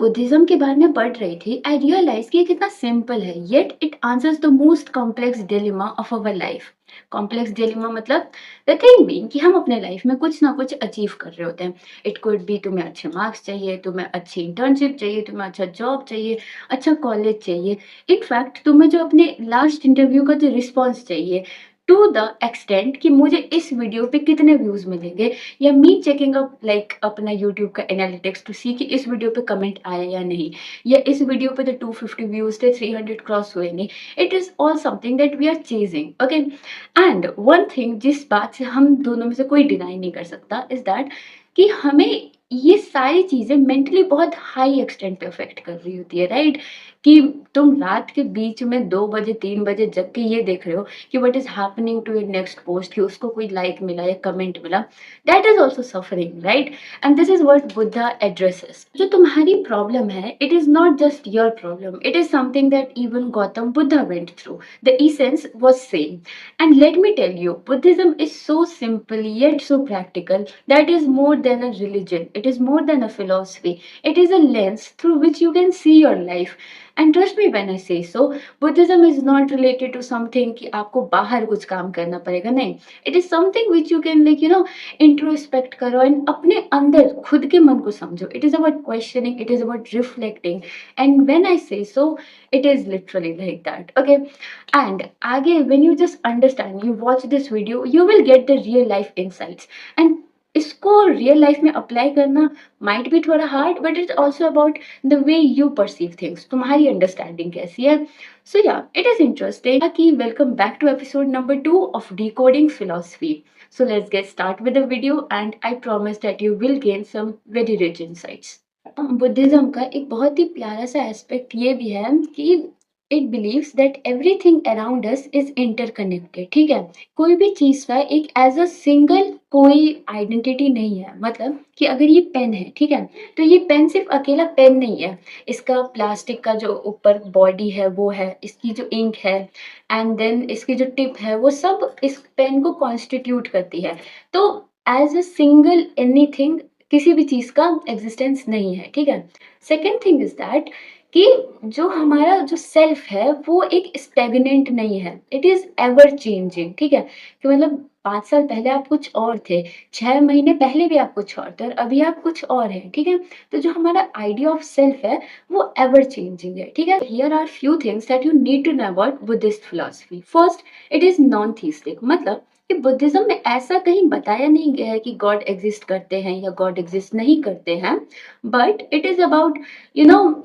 Buddhism के बारे में पढ़ रही थी, आई रियलाइज कि ये कितना सिंपल है, yet it answers the most complex dilemma of our life. Complex dilemma मतलब द थिंग बीइंग कि हम अपने लाइफ में कुछ ना कुछ अचीव कर रहे होते हैं। इट कुड बी तुम्हें अच्छे मार्क्स चाहिए, तुम्हें अच्छी इंटर्नशिप चाहिए, तुम्हें अच्छा जॉब चाहिए, अच्छा कॉलेज चाहिए। इनफैक्ट तुम्हें जो अपने लास्ट इंटरव्यू का जो रिस्पॉन्स चाहिए, टू द एक्सटेंट कि मुझे इस वीडियो पे कितने व्यूज मिलेंगे, या मी चेकिंग अप लाइक अपना यूट्यूब का एनालिटिक्स टू सी कि इस वीडियो पे कमेंट आया या नहीं, या इस वीडियो पे तो 250 व्यूज थे, 300 क्रॉस हुए नहीं। It is all something that we are chasing, okay. And one thing जिस बात से हम दोनों में से कोई डिनाई नहीं कर सकता इज दैट कि हमें ये सारी चीजें मेंटली बहुत हाई एक्सटेंट पे अफेक्ट कर रही होती है, राइट? कि तुम रात के बीच में 2 बजे 3 बजे जग के ये देख रहे हो कि what is happening to your next post, कि उसको कोई लाइक मिला या कमेंट मिला। That is also suffering, right? And this is what Buddha addresses. जो तुम्हारी प्रॉब्लम है, it is not just your problem, it is something that even Gautam Buddha went through. The essence was same. And let me tell you, Buddhism is so simple yet so practical that is more than a religion. It is more than a philosophy. It is a lens through which you can see your life. And trust me when I say so, Buddhism is not related to something कि आपको बाहर कुछ काम करना पड़ेगा, नहीं। It is something which you can introspect करो and अपने अंदर खुद के मन को समझो. It is about questioning, it is about reflecting. And when I say so, it is literally like that, okay? And आगे when you just understand, you watch this video, you will get the real life insights. And इसको real life में apply करना might be थोड़ा hard, but it's also about the way you perceive things, तुम्हारी understanding कैसी है। So yeah it is interesting कि welcome back to episode number 2 of decoding philosophy. So let's get start with the video and I promise that you will gain some very rich insights. Buddhism का एक बहुत ही प्यारा सा aspect ये भी है कि it believes that everything around us is interconnected, ठीक है? कोई भी चीज का एक एज अ सिंगल कोई आइडेंटिटी नहीं है। मतलब कि अगर ये पेन है, ठीक है, तो ये पेन सिर्फ अकेला पेन नहीं है। इसका प्लास्टिक का जो ऊपर बॉडी है वो है, इसकी जो इंक है, एंड देन इसकी जो टिप है, वो सब इस पेन को कॉन्स्टिट्यूट करती है। तो एज अ सिंगल एनीथिंग किसी भी चीज का एग्जिस्टेंस नहीं है, ठीक है? सेकेंड थिंग इज दैट कि जो हमारा जो सेल्फ है वो एक स्टेगनेंट नहीं है, इट इज एवर चेंजिंग, ठीक है? कि मतलब 5 साल पहले आप कुछ और थे, 6 महीने पहले भी आप कुछ और थे, और अभी आप कुछ और हैं, ठीक है? तो जो हमारा आइडिया ऑफ सेल्फ है वो एवर चेंजिंग है, ठीक है? Here are few things that you need to know about Buddhist philosophy. First, it is non theistic. मतलब कि बुद्धिज्म में ऐसा कहीं बताया नहीं गया है कि गॉड एग्जिस्ट करते हैं या गॉड एग्जिस्ट नहीं करते हैं, but it is about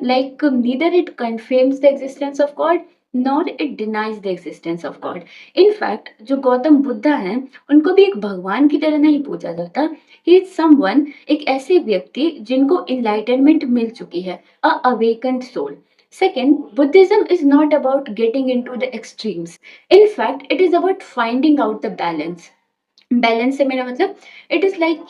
like neither it confirms the existence of God nor it denies the existence of God. In fact, जो गौतम बुद्धा हैं, उनको भी एक भगवान की तरह नहीं पूजा जाता। He is someone, एक ऐसे व्यक्ति जिनको enlightenment मिल चुकी है, a awakened soul. Second, Buddhism is not about getting into the extremes. In fact, it is about finding out the balance. Balance से मेरा मतलब इट इज लाइक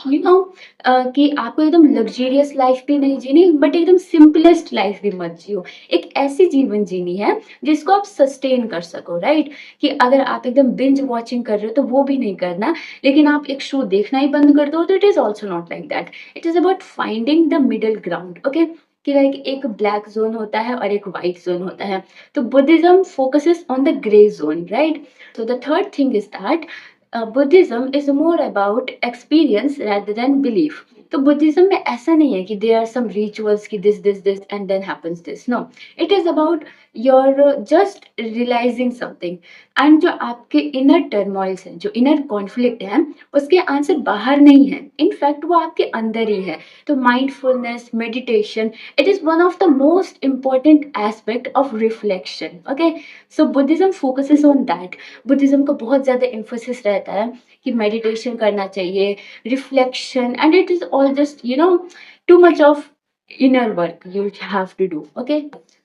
कि आपको एकदम लग्जरियस लाइफ भी नहीं जीनी, बट एकदम सिंपलेस्ट लाइफ भी मत जियो। एक ऐसी जीवन जीनी है जिसको आप सस्टेन कर सको, राइट? कि अगर आप एकदम बिंज वॉचिंग कर रहे हो तो वो भी नहीं करना, लेकिन आप एक शो देखना ही बंद कर दो तो it is also not like that. It is about finding the middle ground, okay? कि लाइक एक ब्लैक जोन होता है और एक वाइट जोन होता है। तो Buddhism focuses on the grey zone, right? So the third thing is that Buddhism is more about experience rather than belief. तो बुद्धिज्म में ऐसा नहीं है कि देयर आर सम रिचुअल्स कि this and then happens this. No, it is about your just realizing something. And जो आपके inner turmoils हैं, जो इनर कॉन्फ्लिक्ट है, उसके आंसर बाहर नहीं है, इनफैक्ट वो आपके अंदर ही है। तो mindfulness, meditation, it is one of the most important aspect of reflection, okay? So Buddhism focuses on that. Buddhism को बहुत ज़्यादा इम्फोसिस रहता है कि मेडिटेशन करना चाहिए, reflection, and it is all just too much of inner work you have to do, okay?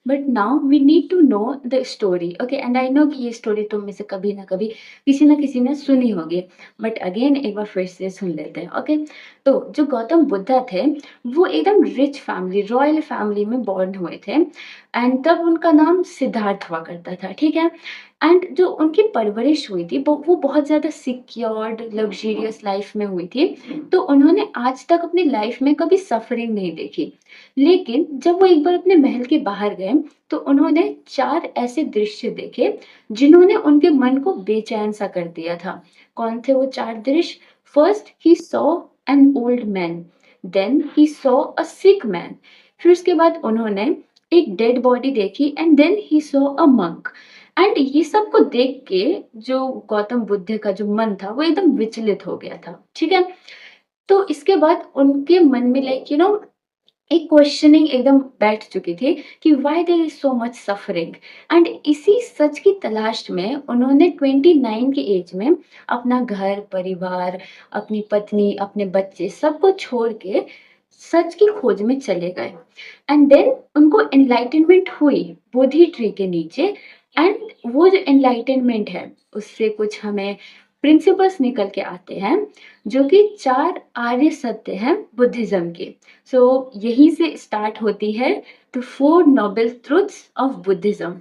But now we need to know the story, okay? And I know कि ये स्टोरी तुम में से कभी ना कभी किसी ना किसी ने सुनी होगी, बट अगेन एक बार फिर से सुन लेते हैं, ओके? तो जो गौतम बुद्धा थे वो एकदम रिच फैमिली, रॉयल फैमिली में बॉर्न हुए थे, एंड तब उनका नाम सिद्धार्थ हुआ करता था, ठीक है? एंड जो उनकी परवरिश हुई थी वो बहुत ज़्यादा सिक्योर्ड लग्ज़रियस लाइफ़ में हुई थी। तो उन्होंने आज तक अपनी लाइफ़ में कभी सफ़रिंग नहीं देखी। लेकिन जब वो एक बार अपने महल के बाहर गए, तो उन्होंने 4 ऐसे दृश्य देखे, जिन्होंने उनके मन को बेचैन-सा कर दिया था। कौन थे वो 4 दृश्य? First he saw an old man, then he saw a sick man. फिर उसके बाद उन्होंने एक डेड बॉडी देखी and then he saw a monk. And ये सब को देख के जो गौतम बुद्ध का जो मन था वो एकदम विचलित हो गया था, ठीक है? तो इसके बाद उनके मन में लाइक एक क्वेश्चनिंग एकदम बैठ चुकी थी कि why there is so much suffering. And इसी सच की तलाश में उन्होंने 29 की एज में अपना घर परिवार, अपनी पत्नी, अपने बच्चे सबको छोड़ के सच की खोज में चले गए। एंड देन उनको एनलाइटनमेंट हुई बोधि ट्री के नीचे। एंड वो जो एनलाइटनमेंट है उससे कुछ हमें प्रिंसिपल्स निकल के आते हैं, जो कि 4 आर्य सत्य हैं बुद्धिज्म के। सो यहीं से स्टार्ट होती है the 4 noble truths of Buddhism.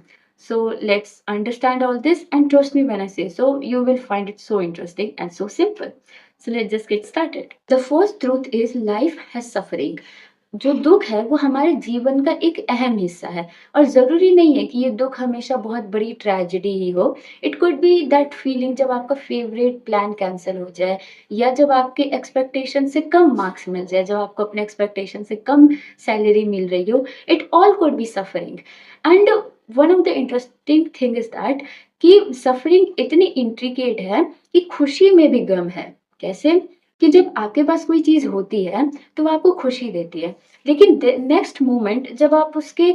So let's understand all this, and trust me when I say so, you will find it so interesting and so simple. So let's just get started. The first truth is life has suffering. जो दुख है वो हमारे जीवन का एक अहम हिस्सा है, और ज़रूरी नहीं है कि ये दुख हमेशा बहुत बड़ी ट्रेजेडी ही हो। It could be that feeling जब आपका फेवरेट प्लान कैंसल हो जाए, या जब आपके एक्सपेक्टेशन से कम मार्क्स मिल जाए, जब आपको अपने एक्सपेक्टेशन से कम सैलरी मिल रही हो। It all could be suffering. And one of the interesting thing is that कि सफरिंग इतनी इंट्रिकेट है कि खुशी में भी गम है। कैसे? कि जब आपके पास कोई चीज़ होती है तो वो आपको खुशी देती है, लेकिन नेक्स्ट मोमेंट जब आप उसके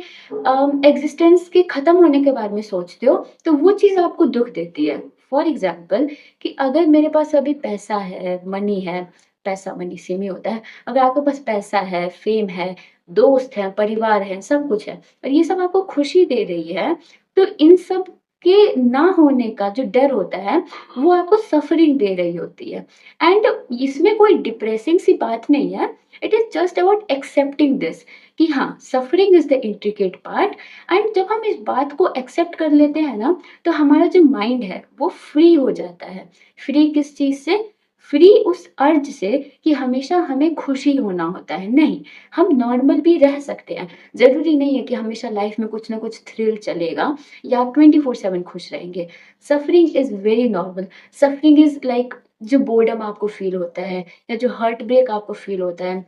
एग्जिस्टेंस के खत्म होने के बारे में सोचते हो तो वो चीज़ आपको दुख देती है। फॉर एग्जाम्पल कि अगर मेरे पास अभी पैसा है, मनी है, पैसा मनी सेम ही होता है। अगर आपके पास पैसा है, फेम है, दोस्त है, परिवार है, सब कुछ है, और ये सब आपको खुशी दे रही है, तो इन सब के ना होने का जो डर होता है वो आपको सफरिंग दे रही होती है। एंड इसमें कोई डिप्रेसिंग सी बात नहीं है। It is just about accepting this कि हाँ, suffering is the intricate part. And जब हम इस बात को एक्सेप्ट कर लेते हैं ना, तो हमारा जो माइंड है वो फ्री हो जाता है। फ्री किस चीज से? फ्री उस अर्ज से कि हमेशा हमें खुशी होना होता है। नहीं, हम नॉर्मल भी रह सकते हैं। जरूरी नहीं है कि हमेशा लाइफ में कुछ ना कुछ थ्रिल चलेगा या आप 24/7 खुश रहेंगे। Suffering is very normal. Suffering is like जो बोर्डम आपको फील होता है, या जो हार्ट ब्रेक आपको फील होता है,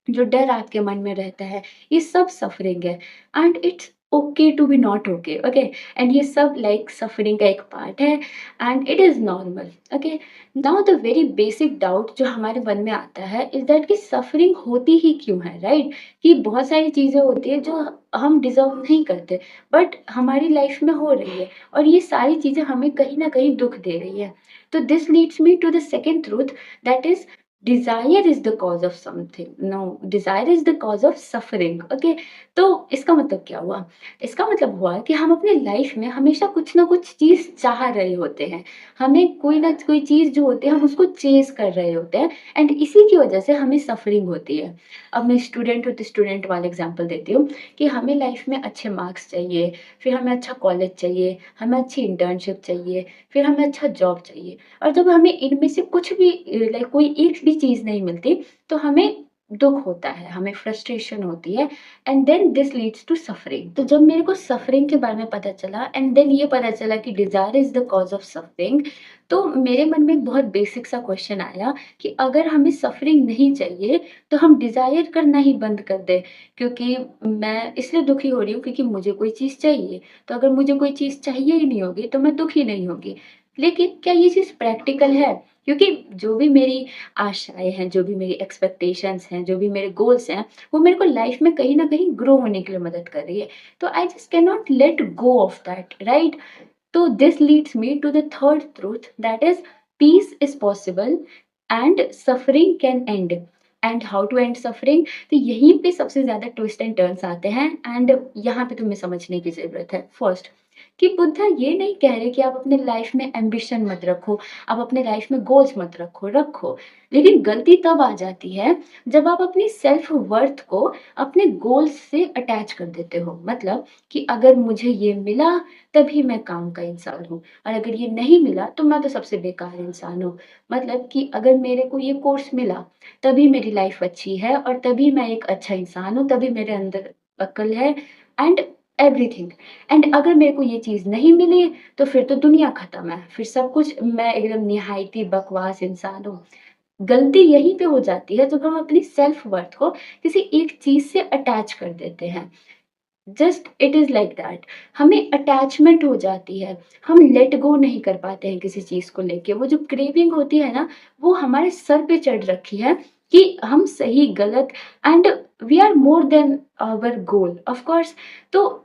जो डर आपके मन में रहता है, ये सब सफरिंग है। And it's okay to be not okay, okay. And ये सब लाइक सफरिंग का एक पार्ट है, and it is normal, okay. Now the very basic doubt जो हमारे मन में आता है इज दैट कि सफरिंग होती ही क्यों है, राइट? कि बहुत सारी चीजें होती है जो हम डिजर्व नहीं करते, बट हमारी लाइफ में हो रही है, और ये सारी चीजें हमें कहीं ना कहीं दुख दे रही है। तो this leads me to the second truth, that is desire is the cause of something. No, desire is the cause of suffering, okay? तो इसका मतलब क्या हुआ? इसका मतलब हुआ कि हम अपने लाइफ में हमेशा कुछ ना कुछ चीज चाह रहे होते हैं। हमें कोई ना कोई चीज जो होती है हम उसको चेज कर रहे होते हैं, एंड इसी की वजह से हमें सफरिंग होती है। अब मैं स्टूडेंट हूँ तो स्टूडेंट वाला एग्जांपल देती हूँ कि हमें लाइफ में अच्छे मार्क्स चाहिए, फिर हमें अच्छा कॉलेज चाहिए, हमें अच्छी इंटर्नशिप चाहिए, फिर हमें अच्छा जॉब चाहिए। और जब हमें इनमें से कुछ भी लाइक कोई एक भी चीज़ नहीं मिलती, तो हमें दुःख होता है, हमें फ्रस्ट्रेशन होती है, and then this leads to suffering. तो जब मेरे को सफरिंग के बारे में पता चला, एंड देन ये पता चला कि desire is the cause of suffering, तो मेरे मन में एक बहुत बेसिक सा क्वेश्चन आया कि अगर हमें सफरिंग नहीं चाहिए, तो हम डिज़ायर करना ही बंद कर दें। क्योंकि मैं इसलिए दुखी हो रही हूँ क्योंकि मुझे कोई चीज़ चाहिए, तो अगर मुझे कोई चीज़ चाहिए ही नहीं होगी, तो मैं दुखी नहीं होगी। लेकिन क्या ये चीज़ प्रैक्टिकल है? क्योंकि जो भी मेरी आशाएँ हैं, जो भी मेरी एक्सपेक्टेशंस हैं, जो भी मेरे गोल्स हैं, वो मेरे को लाइफ में कहीं न कहीं ग्रो होने के लिए मदद कर रही है। तो I just can not let go of that, right? तो this leads me to the third truth, that is peace is possible and suffering can end. And how to end suffering? तो यहीं पे सबसे ज़्यादा ट्विस्ट एंड टर्न्स आते हैं, and यहाँ पे तुम्हें समझने की ज़रूरत है। फर्स्ट, कि बुद्धा ये नहीं कह रहे कि आप अपने लाइफ में एम्बिशन मत रखो, आप अपने लाइफ में गोल्स मत रखो, रखो। लेकिन गलती तब आ जाती है जब आप अपनी सेल्फ वर्थ को अपने गोल्स से अटैच कर देते हो। मतलब कि अगर मुझे ये मिला तभी मैं काम का इंसान हूँ, और अगर ये नहीं मिला तो मैं तो सबसे बेकार इंसान हूँ। मतलब कि अगर मेरे को ये कोर्स मिला तभी मेरी लाइफ अच्छी है और तभी मैं एक अच्छा इंसान हूँ, तभी मेरे अंदर अक्ल है एंड एवरीथिंग। एंड अगर मेरे को ये चीज़ नहीं मिली तो फिर तो दुनिया खत्म है, फिर सब कुछ मैं एकदम निहायती बकवास इंसान हूँ। गलती यहीं पे हो जाती है जब हम अपनी सेल्फ वर्थ को किसी एक चीज़ से अटैच कर देते हैं। Just it is like that, हमें अटैचमेंट हो जाती है, हम लेट गो नहीं कर पाते हैं किसी चीज़ को लेके। वो जो क्रेविंग होती है ना, वो हमारे सर पे चढ़ रखी है कि हम सही गलत and we are more than our goal of course. तो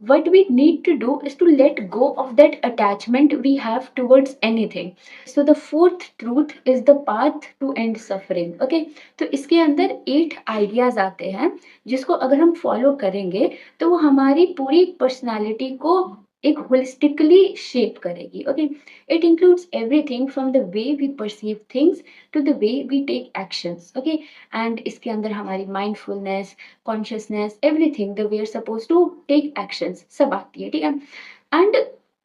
what we need to do is to let go of that attachment we have towards anything. So the fourth truth is the path to end suffering. Okay, तो इसके अंदर 8 ideas आते हैं जिसको अगर हम follow करेंगे तो वो हमारी पूरी पर्सनालिटी को एक होलिस्टिकली शेप करेगी। Okay, it includes everything from the way we perceive things to the way we take actions. Okay, and इसके अंदर हमारी mindfulness, consciousness, everything the way are suppose to take actions सब आती है, ठीक है। एंड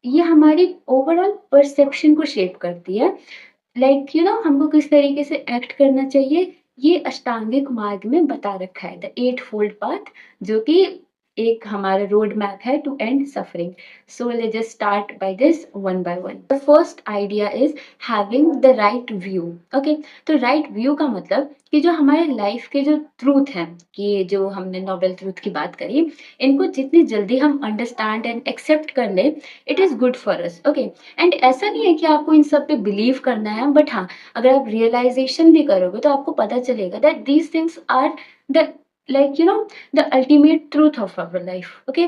ये हमारी ओवरऑल परसेप्शन को शेप करती है। लाइक यू नो हमको किस तरीके से एक्ट करना चाहिए, ये अष्टांगिक मार्ग में बता रखा है, द एट फोल्ड पाथ, जो कि एक हमारा रोड मैप है to end suffering. So let's just start by this one by one. The first idea is having the right view. Okay, तो राइट व्यू का मतलब कि जो हमारे लाइफ के जो ट्रूथ हैं, कि जो हमने नोबेल ट्रूथ की बात करी, इनको जितनी जल्दी हम अंडरस्टैंड एंड एक्सेप्ट कर ले, it is good for us. Okay, and ऐसा नहीं है कि आपको इन सब पे बिलीव करना है, बट हाँ, अगर आप रियलाइजेशन भी करोगे तो आपको पता चलेगा that these things are the like you know the ultimate truth of our life. Okay,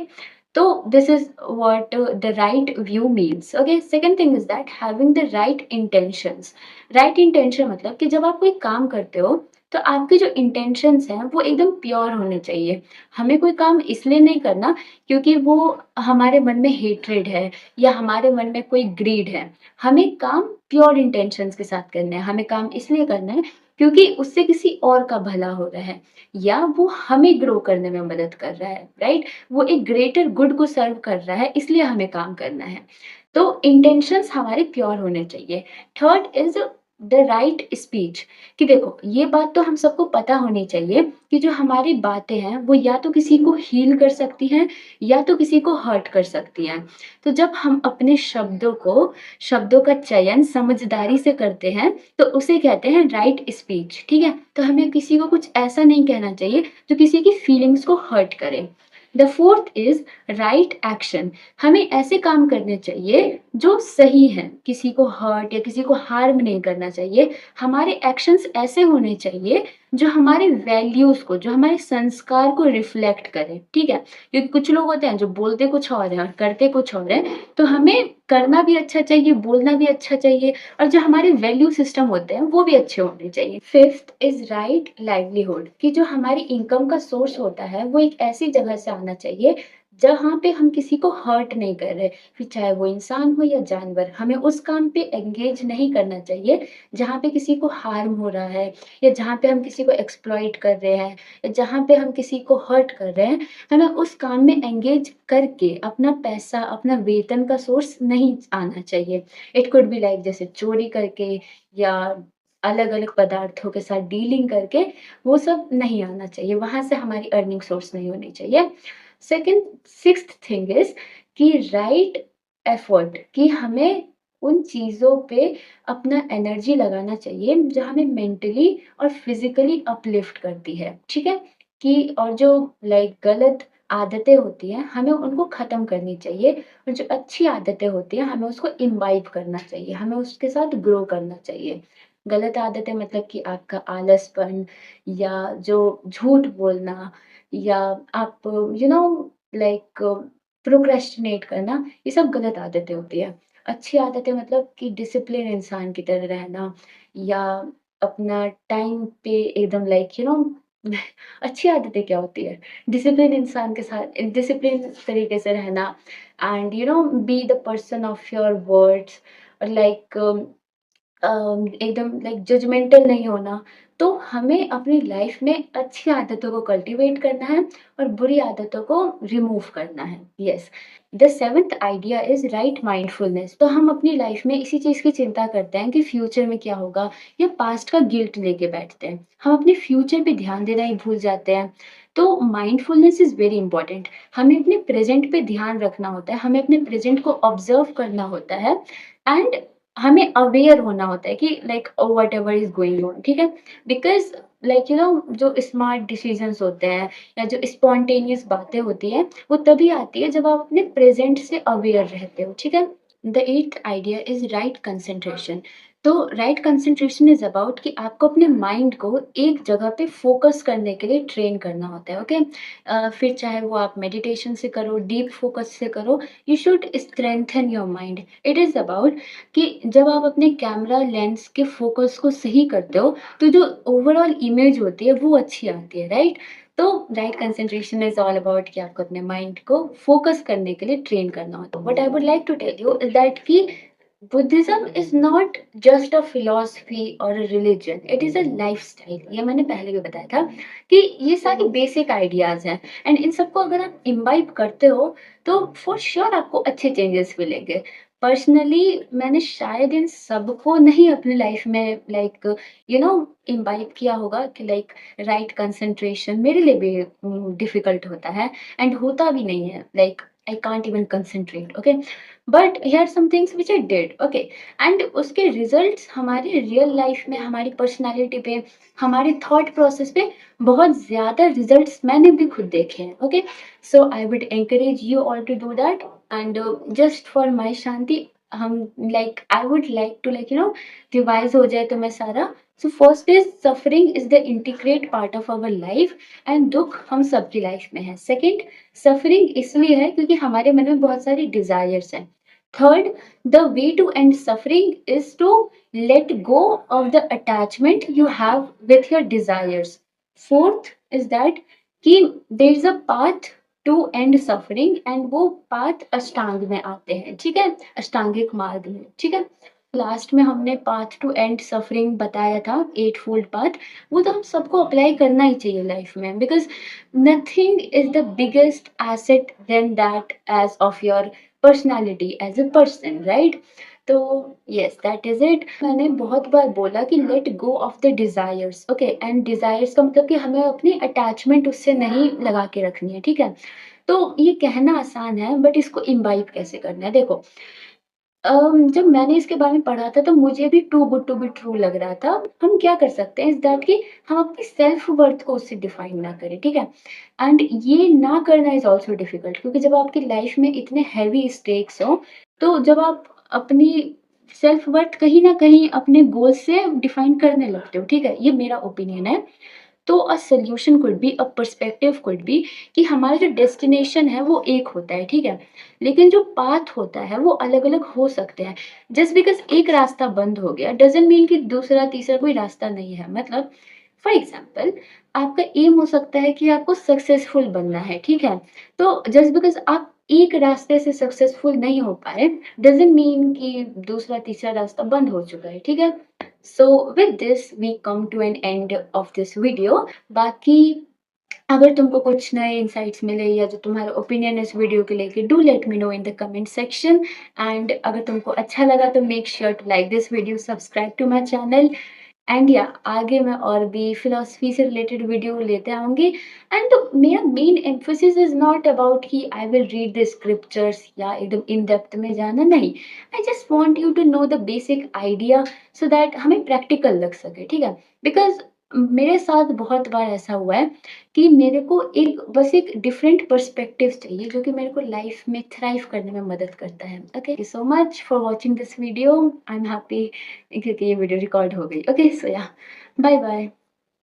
तो this is what the right view means. Okay, second thing is that having the right intentions. Right intention मतलब कि जब आप कोई काम करते हो तो आपके जो इंटेंशंस हैं वो एकदम प्योर होने चाहिए। हमें कोई काम इसलिए नहीं करना क्योंकि वो हमारे मन में हेट्रेड है या हमारे मन में कोई ग्रीड है। हमें काम प्योर इंटेंशंस के साथ करना है, हमें काम इसलिए करना है क्योंकि उससे किसी और का भला हो रहा है या वो हमें ग्रो करने में मदद कर रहा है, राइट? वो एक ग्रेटर गुड को सर्व कर रहा है, इसलिए हमें काम करना है। तो इंटेंशंस हमारे प्योर होने चाहिए। Third is the right speech, कि देखो ये बात तो हम सबको पता होनी चाहिए कि जो हमारी बातें हैं वो या तो किसी को हील कर सकती हैं या तो किसी को हर्ट कर सकती हैं। तो जब हम अपने शब्दों का चयन समझदारी से करते हैं तो उसे कहते हैं राइट स्पीच, ठीक है? तो हमें किसी को कुछ ऐसा नहीं कहना चाहिए जो किसी की फीलिंग्स को हर्ट करे। The fourth is right action. हमें ऐसे काम करने चाहिए जो सही हैं, किसी को हर्ट या किसी को हार्म नहीं करना चाहिए। हमारे एक्शंस ऐसे होने चाहिए जो हमारे वैल्यूज़ को, जो हमारे संस्कार को रिफ्लेक्ट करें, ठीक है? क्योंकि कुछ लोग होते हैं जो बोलते कुछ और हैं और करते कुछ और हैं, तो हमें करना भी अच्छा चाहिए, बोलना भी अच्छा चाहिए और जो हमारे वैल्यू सिस्टम होते हैं वो भी अच्छे होने चाहिए। फिफ्थ इज राइट लाइवलीहुड, कि जो हमारी इनकम का सोर्स होता है वो एक ऐसी जगह से आना चाहिए जहाँ पे हम किसी को हर्ट नहीं कर रहे, फिर चाहे वो इंसान हो या जानवर। हमें उस काम पे एंगेज नहीं करना चाहिए जहाँ पे किसी को हार्म हो रहा है या जहाँ पे हम किसी को एक्सप्लॉइट कर रहे हैं या जहाँ पे हम किसी को हर्ट कर रहे हैं। हमें उस काम में एंगेज करके अपना पैसा, अपना वेतन का सोर्स नहीं आना चाहिए। इट कुड बी लाइक जैसे चोरी करके या अलग-अलग पदार्थों के साथ डीलिंग करके, वो सब नहीं आना चाहिए, वहाँ से हमारी अर्निंग सोर्स नहीं होनी चाहिए। सेकंड सिक्स्थ थिंग इज़ कि राइट एफर्ट, कि हमें उन चीज़ों पे अपना एनर्जी लगाना चाहिए जो हमें मेंटली और फिज़िकली अपलिफ्ट करती है, ठीक है? कि और जो लाइक गलत आदतें होती हैं, हमें उनको ख़त्म करनी चाहिए और जो अच्छी आदतें होती हैं, हमें उसको इम्बाइब करना चाहिए, हमें उसके साथ ग्रो करना चाहिए। गलत आदतें मतलब कि आपका आलसपन या जो झूठ बोलना या आप यू नो लाइक प्रोक्रेस्टिनेट करना, ये सब गलत आदतें होती है। अच्छी आदतें मतलब कि डिसिप्लिन इंसान की तरह रहना या अपना टाइम पे एकदम लाइक अच्छी आदतें क्या होती है? डिसिप्लिन इंसान के साथ डिसिप्लिन तरीके से रहना and be the person of your words और लाइक एकदम लाइक जजमेंटल नहीं होना। तो हमें अपनी लाइफ में अच्छी आदतों को कल्टीवेट करना है और बुरी आदतों को रिमूव करना है। Yes, the seventh idea is right mindfulness. तो हम अपनी लाइफ में इसी चीज़ की चिंता करते हैं कि फ्यूचर में क्या होगा या पास्ट का गिल्ट लेके बैठते हैं। हम अपने फ्यूचर पे ध्यान देना ही भूल जाते हैं। तो माइंडफुलनेस इज़ वेरी इंपॉर्टेंट। हमें अपने प्रेजेंट पे ध्यान रखना होता है, हमें अपने प्रेजेंट को ऑब्जर्व करना होता है एंड हमें अवेयर होना होता है कि like whatever is going on, ठीक है? बिकॉज लाइक जो स्मार्ट डिसीजंस होते हैं या जो स्पॉन्टेनियस बातें होती है वो तभी आती है जब आप अपने प्रेजेंट से अवेयर रहते हो, ठीक है? The eighth idea is right concentration. तो राइट कंसंट्रेशन इज अबाउट कि आपको अपने माइंड को एक जगह पे फोकस करने के लिए ट्रेन करना होता है, ओके? फिर चाहे वो आप मेडिटेशन से करो, डीप फोकस से करो, you should strengthen your mind. It is about कि जब आप अपने कैमरा लेंस के फ़ोकस को सही करते हो, तो जो ओवरऑल इमेज होती है वो अच्छी आती है, राइट? तो right concentration is all about कि आपको अपने माइंड को फ़ोकस करने के लिए ट्रेन करना होता है। What I would like to tell you is that कि Buddhism is not just a philosophy और a religion, it is a lifestyle. ये मैंने पहले भी बताया था कि ये सारी बेसिक आइडियाज़ हैं एंड इन सबको अगर आप इम्बाइब करते हो, तो फॉर श्योर आपको अच्छे चेंजेस मिलेंगे। पर्सनली मैंने शायद इन सबको नहीं अपनी लाइफ में लाइक इम्बाइब किया होगा कि लाइक राइट कंसंट्रेशन मेरे लिए भी डिफिकल्ट होता है एंड होता भी नहीं है, like I can't even concentrate, okay? But here some things which I did, okay? And उसके रिजल्ट्स हमारी रियल लाइफ में, हमारी पर्सनालिटी पे, हमारे थॉट प्रोसेस पे बहुत ज़्यादा रिजल्ट्स मैंने भी खुद देखे हैं, okay? So I would encourage you all to do that and just for my शांति हम like I would like to revise हो जाए तो मैं सारा। So first is suffering is the integrate part of our life and दुख हम सबकी लाइफ में है। सेकंड, सफरिंग इसलिए है क्योंकि हमारे मन में बहुत सारी डिजायर्स हैं। Third, the way to end suffering is to let go of the attachment you have with your desires. Fourth is that कि there is a path to end suffering and वो पाथ अष्टांग में आते हैं, ठीक है? अष्टांगिक मार्ग में, ठीक है? लास्ट में हमने पाथ टू एंड सफरिंग बताया था, एट फोल्ड पाथ। वो तो हम सबको अप्लाई करना ही चाहिए लाइफ में because nothing is the biggest asset then that edge of your personality as a person, right? तो यस, दैट इज इट। मैंने बहुत बार बोला कि let go of the desires, okay? And desires का मतलब कि हमें अपनी अटैचमेंट उससे नहीं लगा के रखनी है, ठीक है? तो ये कहना आसान है बट इसको इम्बाइब कैसे करना है, देखो। जब मैंने इसके बारे में पढ़ा था तो मुझे भी too good to be true लग रहा था। हम क्या कर सकते हैं इज़ दैट कि हम अपनी सेल्फ वर्थ को उससे डिफाइन ना करें, ठीक है? एंड ये ना करना इज़ ऑल्सो डिफिकल्ट क्योंकि जब आपकी लाइफ में इतने हेवी स्टेक्स हो, तो जब आप अपनी सेल्फ वर्थ कहीं न कहीं अपने गोल से डिफाइन करने लगते हो, ठीक है? ये मेरा ओपिनियन है। तो a solution could be, a perspective could be कि हमारा जो डेस्टिनेशन है वो एक होता है, ठीक है? लेकिन जो पाथ होता है वो अलग-अलग हो सकते हैं। जस्ट बिकॉज़ एक रास्ता बंद हो गया डज़न्ट मीन कि दूसरा, तीसरा कोई रास्ता नहीं है। मतलब फॉर एग्ज़ाम्पल आपका एम हो सकता है कि आपको सक्सेसफुल बनना है, ठीक है? तो जस्ट बिकॉज़ आप एक रास्ते से सक्सेसफुल नहीं हो पाए डज़न्ट मीन कि दूसरा, तीसरा रास्ता बंद हो चुका है, ठीक है? So with this we come to an end of this video। बाकी अगर तुमको कुछ नए इंसाइट्स मिले या जो तुम्हारा ओपिनियन इस वीडियो को लेके do let me know in the comment section. And अगर तुमको अच्छा लगा तो make sure to like this video, subscribe to my channel and या आगे मैं और भी फिलॉसफी से रिलेटेड वीडियो लेते आऊँगी। एंड मेरा main emphasis is not about कि I will read the scriptures या एकदम इन डेप्थ में जाना, नहीं। I just want you to know the basic idea so that हमें प्रैक्टिकल लग सके, ठीक है? बिकॉज़ मेरे साथ बहुत बार ऐसा हुआ है कि मेरे को एक बस एक डिफरेंट पर्सपेक्टिव चाहिए जो कि मेरे को लाइफ में थ्राइव करने में मदद करता है। Okay, so much for watching this video. I am happy क्योंकि ये वीडियो रिकॉर्ड हो गई। ओके, सो या बाय बाय।